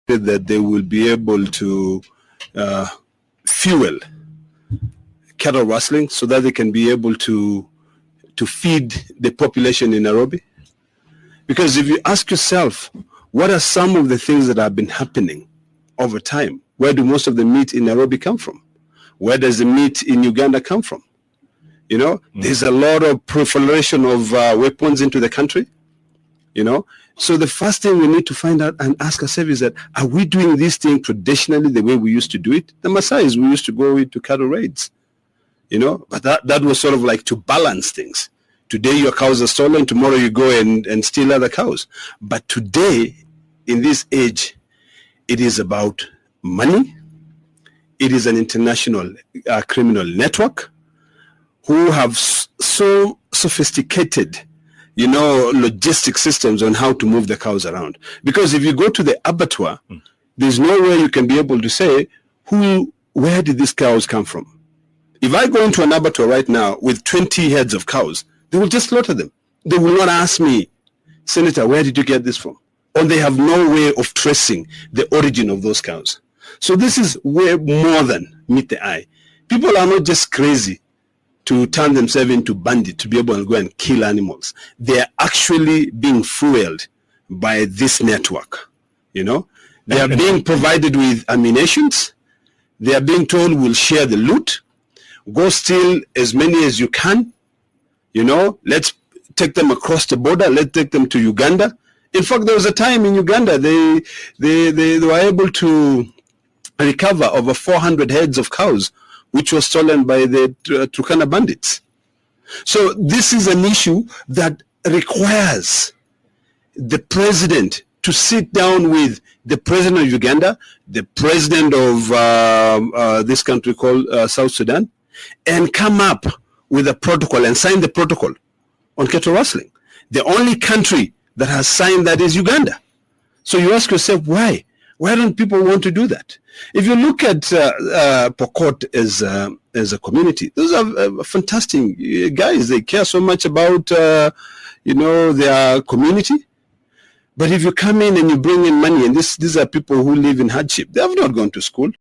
that they will be able to fuel cattle rustling so that they can be able to feed the population in Nairobi? Because if you ask yourself, what are some of the things that have been happening over time? Where do most of the meat in Nairobi come from? Where does the meat in Uganda come from? You know, there's a lot of proliferation of weapons into the country, you know. So the first thing we need to find out and ask ourselves is that, are we doing this thing traditionally the way we used to do it? The Maasais, we used to go into cattle raids, you know, but that was sort of like to balance things. Today your cows are stolen, tomorrow you go and steal other cows. But today, in this age, it is about money. It is an international criminal network who have so sophisticated, you know, logistic systems on how to move the cows around. Because if you go to the abattoir, there's no way you can be able to say, where did these cows come from? If I go into an abattoir right now with 20 heads of cows, they will just slaughter them. They will not ask me, Senator, where did you get this from? Or they have no way of tracing the origin of those cows. So this is way more than meet the eye. People are not just crazy to turn themselves into bandits to be able to go and kill animals. They are actually being fueled by this network, you know. They are being provided with ammunitions. They are being told, we'll share the loot. Go steal as many as you can. You know, let's take them across the border. Let's take them to Uganda. In fact, there was a time in Uganda, they were able to recover over 400 heads of cows, which was stolen by the Turkana bandits. So this is an issue that requires the president to sit down with the president of Uganda, the president of this country called South Sudan, and come up with a protocol and sign the protocol on cattle rustling. The only country that has signed that is Uganda. So you ask yourself, why? Why don't people want to do that? If you look at Pokot as a community, those are fantastic guys. They care so much about, you know, their community. But if you come in and you bring in money, and these are people who live in hardship, they have not gone to school.